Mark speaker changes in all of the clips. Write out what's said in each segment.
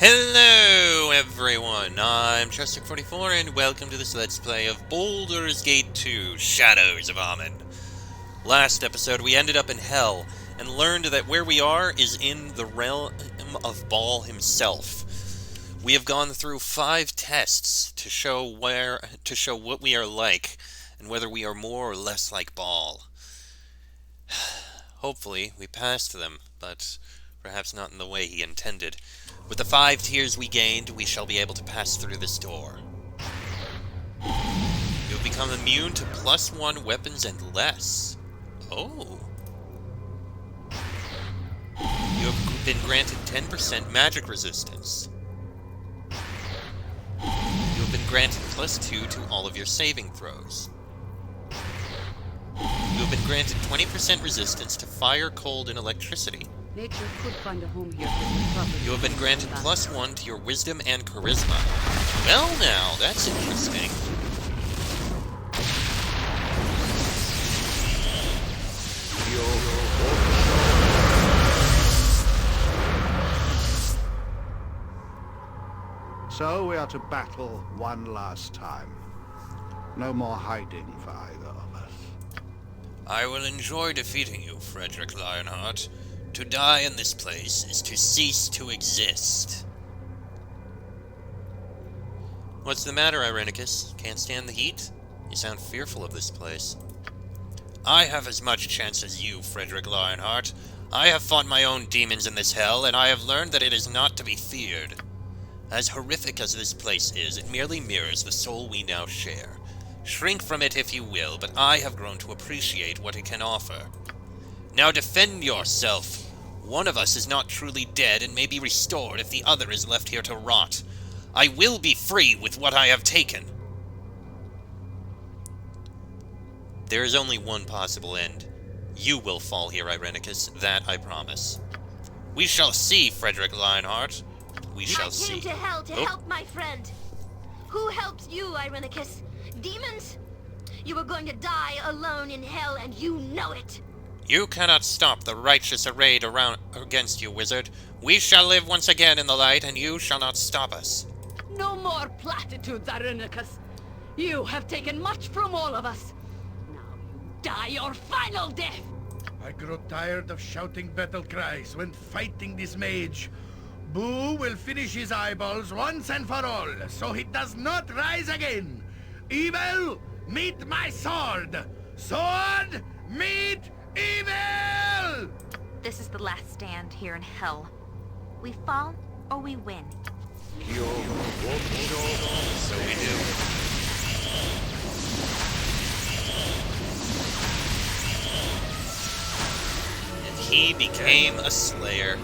Speaker 1: Hello everyone, I'm Chester44 and welcome to this Let's Play of Baldur's Gate 2, Shadows of Amen. Last episode we ended up in Hell and learned that where we are is in the realm of Baal himself. We have gone through 5 tests to show what we are like and whether we are more or less like Baal. Hopefully we passed them, but perhaps not in the way he intended. With the 5 tiers we gained, we shall be able to pass through this door. You have become immune to +1 weapons and less. Oh. You have been granted 10% magic resistance. You have been granted +2 to all of your saving throws. You have been granted 20% resistance to fire, cold, and electricity.
Speaker 2: Nature could find a home here for this property.
Speaker 1: You have been granted +1 to your wisdom and charisma. Well now, that's interesting.
Speaker 3: So we are to battle one last time. No more hiding for either of us.
Speaker 1: I will enjoy defeating you, Frederick Lionheart. To die in this place is to cease to exist. What's the matter, Irenicus? Can't stand the heat? You sound fearful of this place. I have as much chance as you, Frederick Lionheart. I have fought my own demons in this hell, and I have learned that it is not to be feared. As horrific as this place is, it merely mirrors the soul we now share. Shrink from it if you will, but I have grown to appreciate what it can offer. Now defend yourself. One of us is not truly dead and may be restored if the other is left here to rot. I will be free with what I have taken. There is only one possible end. You will fall here, Irenicus. That I promise. We shall see, Frederick Lionheart. We shall see.
Speaker 4: I came to hell to help my friend. Who helps you, Irenicus? Demons? You are going to die alone in hell, and you know it.
Speaker 1: You cannot stop the righteous arrayed around against you, wizard. We shall live once again in the light, and you shall not stop us.
Speaker 2: No more platitudes, Irenicus. You have taken much from all of us. Now you die your final death.
Speaker 5: I grow tired of shouting battle cries when fighting this mage. Boo will finish his eyeballs once and for all, so he does not rise again. Evil, meet my sword. Sword, meet evil!
Speaker 4: This is the last stand here in hell. We fall or we win.
Speaker 1: So we do. And he became a slayer.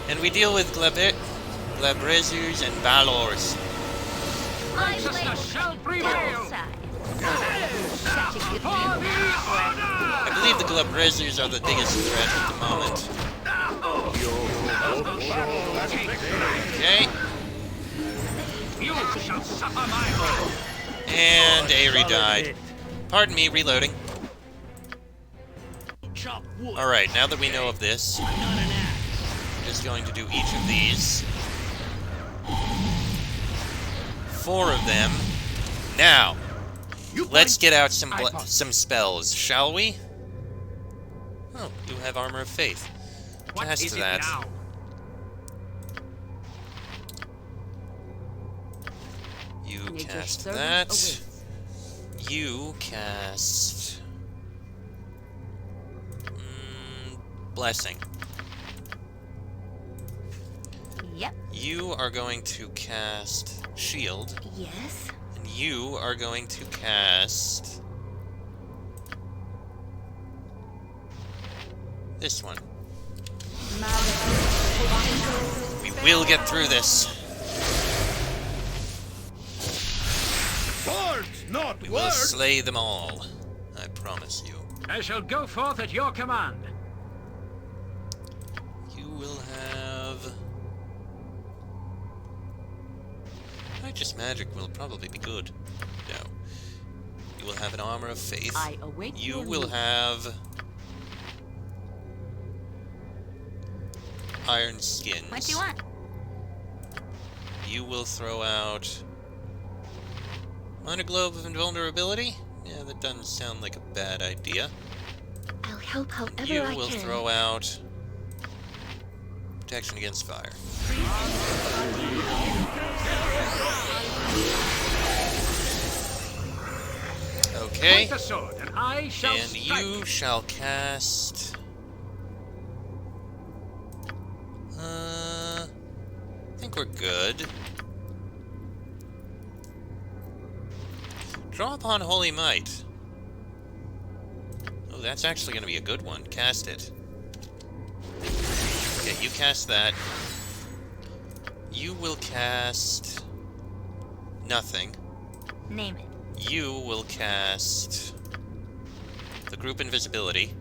Speaker 1: And we deal with Glabrezus and Balors.
Speaker 4: Righteousness shall prevail.
Speaker 1: I believe the Glabrezus are the biggest threat at the moment. Okay.
Speaker 6: You shall suffer my wrath.
Speaker 1: And Aerie died. Pardon me, reloading. Alright, now that we know of this, we're just going to do each of these. 4 of them. Now, let's get out some spells, shall we? Oh, you have Armor of Faith. Cast that. You cast that. You cast... Blessing.
Speaker 4: Yep.
Speaker 1: You are going to cast Shield.
Speaker 4: Yes.
Speaker 1: And you are going to cast... this one. We will get through this.
Speaker 5: Swords, not
Speaker 1: We will
Speaker 5: words!
Speaker 1: slay them all. I promise you.
Speaker 6: I shall go forth at your command.
Speaker 1: You will have... Righteous magic will probably be good. No. You will have an Armor of Faith.
Speaker 2: I await
Speaker 1: You
Speaker 2: your
Speaker 1: will
Speaker 2: move.
Speaker 1: have... Iron Skins.
Speaker 4: What do you want?
Speaker 1: You will throw out... Minor Globe of Invulnerability? Yeah, that doesn't sound like a bad idea.
Speaker 4: I'll help however
Speaker 1: You
Speaker 4: I
Speaker 1: will
Speaker 4: can.
Speaker 1: throw out... Protection against fire. Okay.
Speaker 6: Point the sword, and I shall
Speaker 1: And
Speaker 6: strike.
Speaker 1: you shall cast... I think we're good. Draw upon Holy Might. Oh, that's actually going to be a good one. Cast it. Okay, you cast that. You will cast... nothing.
Speaker 4: Name it.
Speaker 1: You will cast... the group invisibility.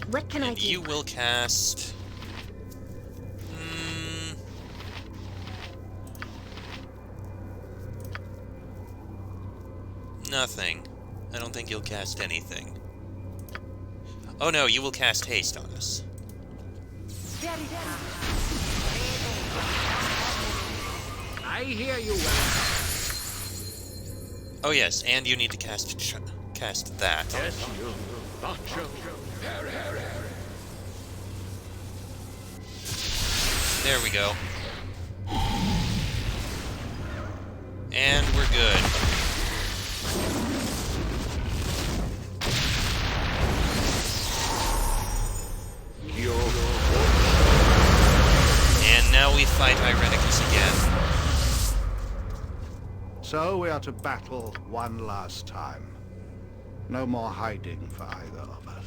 Speaker 4: What can I
Speaker 1: And
Speaker 4: do?
Speaker 1: you will cast... nothing. I don't think you'll cast anything. Oh no, you will cast haste on us.
Speaker 6: I hear you well.
Speaker 1: Oh yes, and you need to cast that.
Speaker 6: Yes, you macho.
Speaker 1: There we go. And we're good. And now we fight Irenicus again.
Speaker 3: So we are to battle one last time. No more hiding for either of us.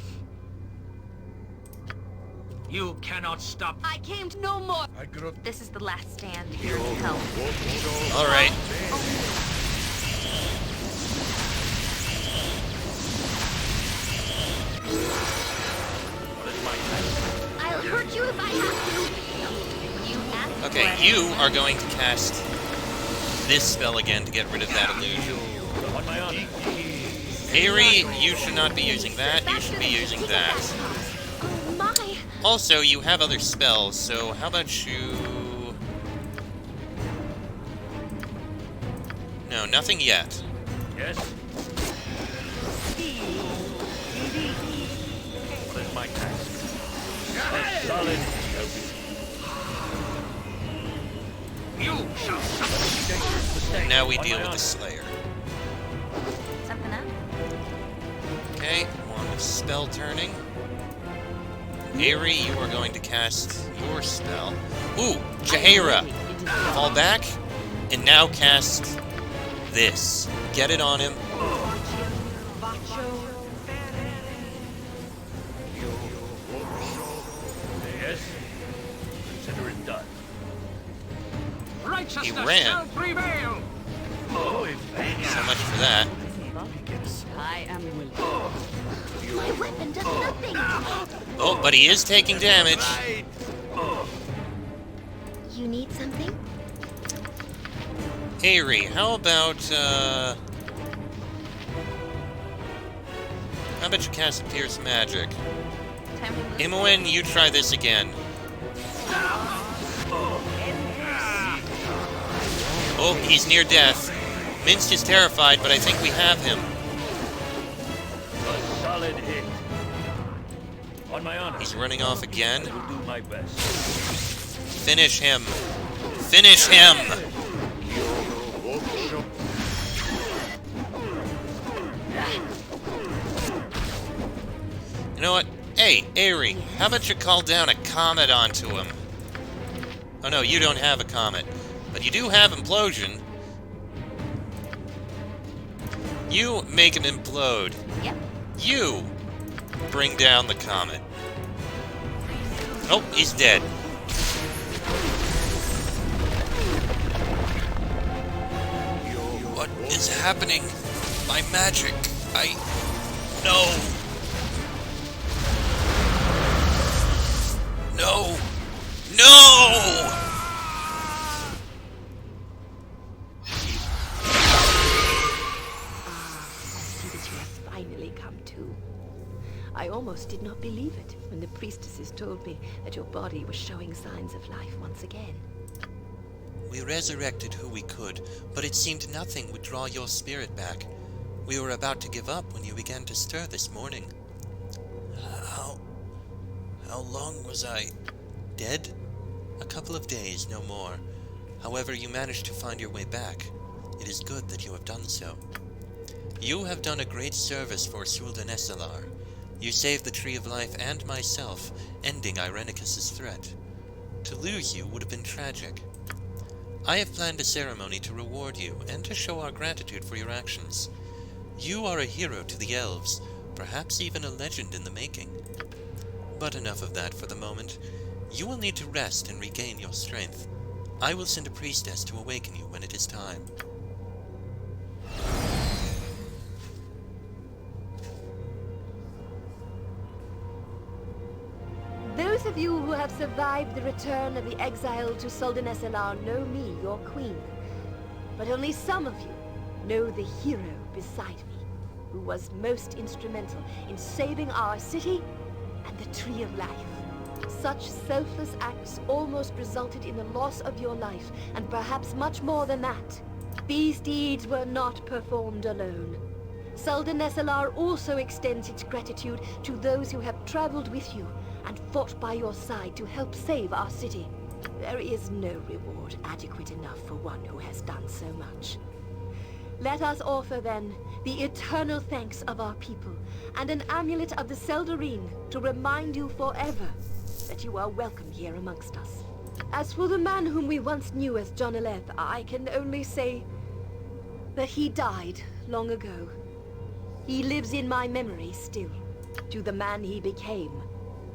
Speaker 6: You cannot stop.
Speaker 2: I came to no more.
Speaker 5: I grow
Speaker 4: This is the last stand. Here to help.
Speaker 1: Alright.
Speaker 4: I'll hurt you if I have to. You asked for
Speaker 1: Okay,
Speaker 4: it.
Speaker 1: you are going to cast this spell again to get rid of that illusion.
Speaker 6: On my honor.
Speaker 1: Aerie, you should not be using that. You should be using that.
Speaker 4: Oh my!
Speaker 1: Also, you have other spells, so how about you... No, nothing yet.
Speaker 6: Yes. What is my task? A solid. You shall suffer.
Speaker 1: And now we deal with the Slayer.
Speaker 4: Something up?
Speaker 1: Okay, one spell turning. Aerie, you are going to cast your spell. Ooh, Jaheira! Fall back, and now cast this. Get it on him.
Speaker 6: Yes. Consider it done.
Speaker 1: He
Speaker 6: Righteousness
Speaker 1: ran.
Speaker 6: shall prevail. Oh, if
Speaker 1: So much for that.
Speaker 2: I am willing.
Speaker 4: My weapon does nothing.
Speaker 1: Oh, but he is taking damage.
Speaker 4: You need something?
Speaker 1: Aerie, how about you cast Pierce Magic?
Speaker 4: Time to move.
Speaker 1: Imoen, you try this again. Oh, he's near death. Minsk is terrified, but I think we have him.
Speaker 6: a solid hit. On my honor.
Speaker 1: He's running off again.
Speaker 6: I will do my best.
Speaker 1: Finish him. Finish him! You know what? Hey, Aerie, how about you call down a comet onto him? Oh no, you don't have a comet. But you do have implosion. You make him implode.
Speaker 4: Yep.
Speaker 1: You bring down the comet. Oh, he's dead. What is happening? My magic. No. No. No!
Speaker 2: It has finally come to. I almost did not
Speaker 7: believe it when the priestesses told me that your body was showing signs of life once again.
Speaker 1: We resurrected who we could, but it seemed nothing would draw your spirit back. We were about to give up when you began to stir this morning. How long was I dead? A couple of days, no more. However, you managed to find your way back. It is good that you have done so. You have done a great service for Suldanesalar. You saved the Tree of Life and myself, ending Irenicus's threat. To lose you would have been tragic. I have planned a ceremony to reward you and to show our gratitude for your actions. You are a hero to the elves, perhaps even a legend in the making. But enough of that for the moment. You will need to rest and regain your strength. I will send a priestess to awaken you when it is time.
Speaker 7: Those of you who have survived the return of the exile to Suldanesalar know me, your queen. But only some of you know the hero beside me, who was most instrumental in saving our city and the Tree of Life. Such selfless acts almost resulted in the loss of your life, and perhaps much more than that. These deeds were not performed alone. Suldanesalar also extends its gratitude to those who have traveled with you and fought by your side to help save our city. There is no reward adequate enough for one who has done so much. Let us offer, then, the eternal thanks of our people, and an amulet of the Seldarine to remind you forever that you are welcome here amongst us. As for the man whom we once knew as Jonaleth, I can only say that he died long ago. He lives in my memory still. To the man he became,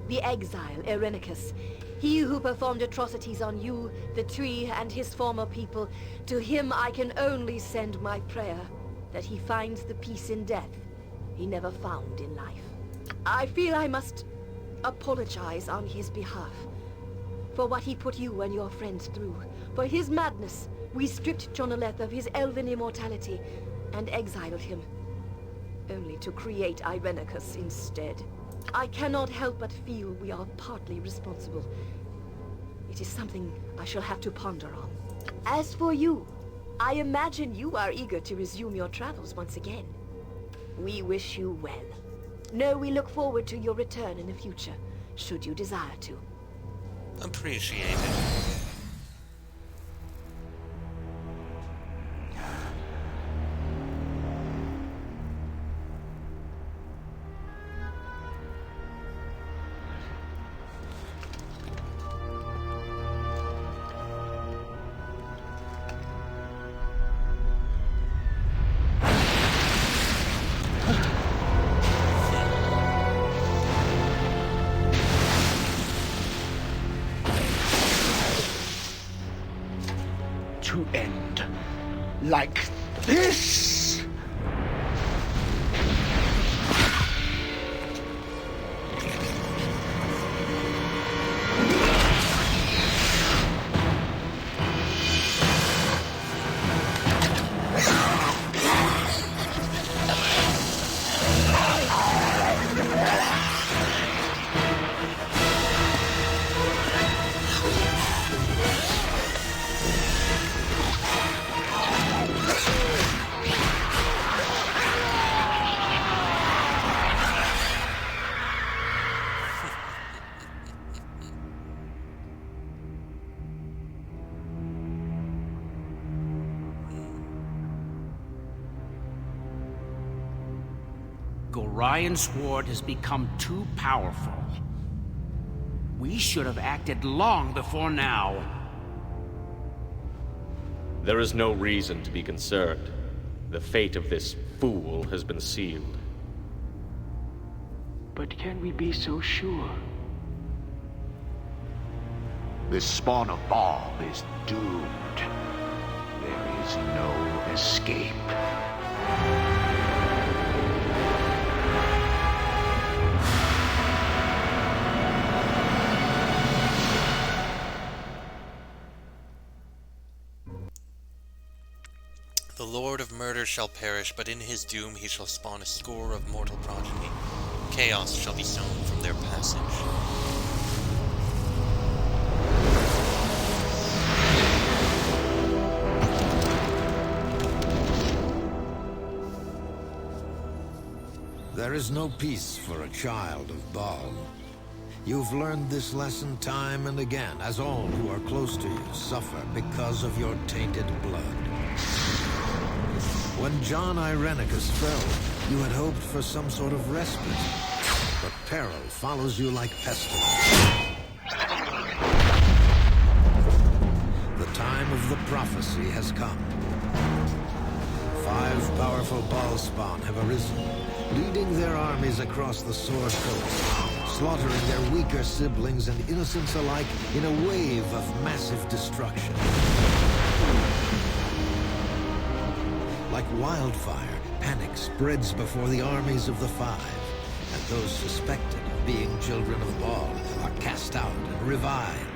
Speaker 7: the exile Irenicus, he who performed atrocities on you, the tree, and his former people, to him I can only send my prayer that he finds the peace in death he never found in life. I feel I must apologize on his behalf for what he put you and your friends through. For his madness, we stripped Jonaleth of his elven immortality and exiled him, only to create Irenicus instead. I cannot help but feel we are partly responsible. It is something I shall have to ponder on. As for you, I imagine you are eager to resume your travels once again. We wish you well. Know we look forward to your return in the future, should you desire to.
Speaker 1: Appreciated.
Speaker 3: To end like this?
Speaker 8: Gorion's sword has become too powerful. We should have acted long before now.
Speaker 9: There is no reason to be concerned. The fate of this fool has been sealed.
Speaker 6: But can we be so sure?
Speaker 3: This spawn of Baal is doomed. There is no escape.
Speaker 1: The Lord of Murder shall perish, but in his doom he shall spawn a score of mortal progeny. chaos shall be sown from their passage.
Speaker 10: There is no peace for a child of Baal. You've learned this lesson time and again, as all who are close to you suffer because of your tainted blood. When John Irenicus fell, you had hoped for some sort of respite, but peril follows you like pestilence. The time of the prophecy has come. 5 powerful Baal spawn have arisen, leading their armies across the Sword Coast, slaughtering their weaker siblings and innocents alike in a wave of massive destruction. Like wildfire, panic spreads before the armies of the 5, and those suspected of being children of Baal are cast out and revived.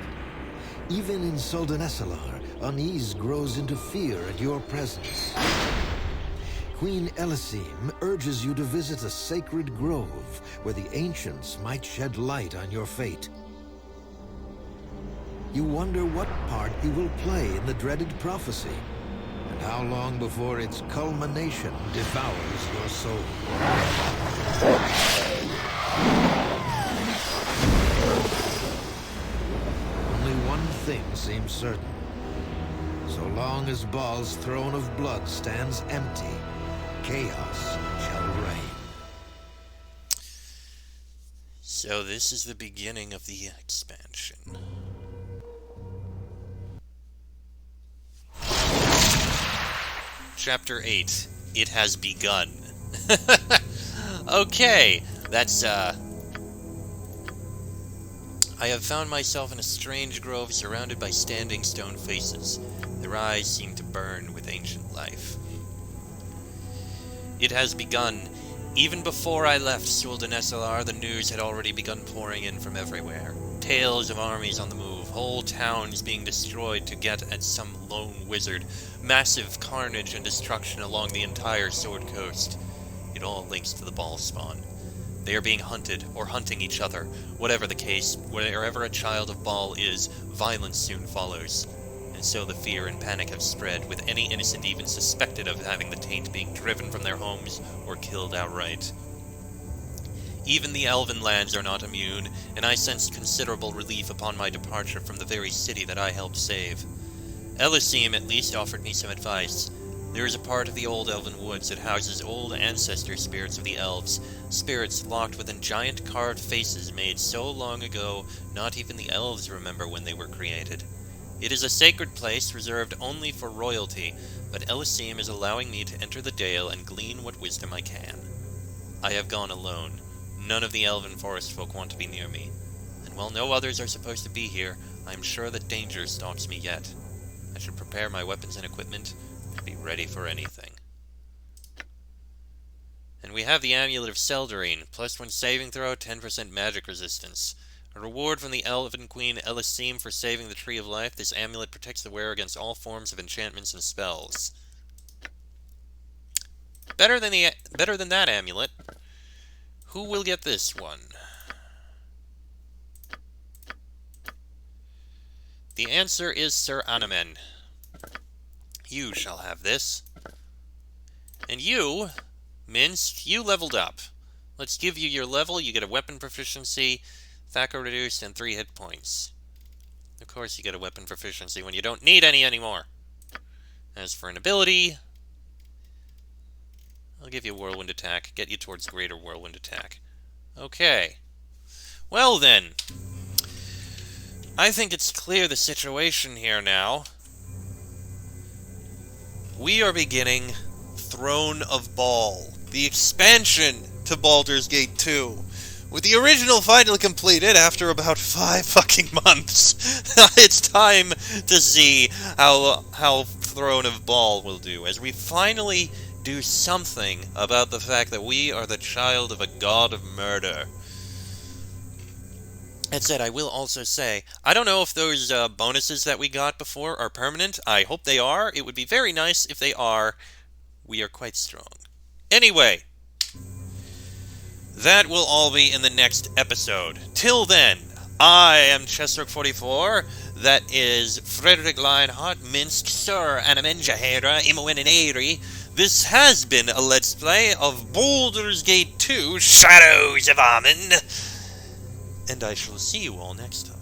Speaker 10: Even in Soldanesalar, unease grows into fear at your presence. Queen Elysim urges you to visit a sacred grove where the ancients might shed light on your fate. You wonder what part you will play in the dreaded prophecy, and how long before its culmination devours your soul. Only one thing seems certain. So long as Baal's throne of blood stands empty, chaos shall reign.
Speaker 1: So this is the beginning of the expansion. Chapter 8. It has begun. Okay, that's, I have found myself in a strange grove surrounded by standing stone faces. Their eyes seem to burn with ancient life. It has begun. Even before I left Soldanesalar, the news had already begun pouring in from everywhere. Tales of armies on the move, whole towns being destroyed to get at some lone wizard, massive carnage and destruction along the entire Sword Coast. It all links to the Baal spawn. They are being hunted, or hunting each other. Whatever the case, wherever a child of Baal is, violence soon follows. And so the fear and panic have spread, with any innocent even suspected of having the taint being driven from their homes or killed outright. Even the elven lands are not immune, and I sensed considerable relief upon my departure from the very city that I helped save. Elysim at least offered me some advice. There is a part of the old elven woods that houses old ancestor spirits of the elves, spirits locked within giant carved faces made so long ago not even the elves remember when they were created. It is a sacred place reserved only for royalty, but Elysim is allowing me to enter the dale and glean what wisdom I can. I have gone alone. None of the elven forest folk want to be near me, and while no others are supposed to be here, I am sure that danger stalks me yet. I should prepare my weapons and equipment and be ready for anything. And we have the Amulet of Seldarine, +1 saving throw, 10% magic resistance. A reward from the Elven Queen Elysim for saving the Tree of Life. This amulet protects the wearer against all forms of enchantments and spells. Better than that amulet. Who will get this one? The answer is Sir Anomen. You shall have this. And you, Minsk, you leveled up. Let's give you your level. You get a weapon proficiency, Thacker reduced, and 3 hit points. Of course you get a weapon proficiency when you don't need any anymore. As for an ability, I'll give you a whirlwind attack, get you towards greater whirlwind attack. Okay. Well then, I think it's clear the situation here now. We are beginning Throne of Baal, the expansion to Baldur's Gate 2. With the original finally completed after about 5 fucking months, it's time to see how Throne of Baal will do, as we finally do something about the fact that we are the child of a god of murder. That said, I will also say, I don't know if those bonuses that we got before are permanent. I hope they are. It would be very nice if they are. We are quite strong. Anyway, That will all be in the next episode. Till then, I am Chesrook44. That is Frederick Lionheart, Minsk, Sir, Anamenjahera, Imoen and Airi. This has been a Let's Play of Baldur's Gate 2, Shadows of Amen. And I shall see you all next time.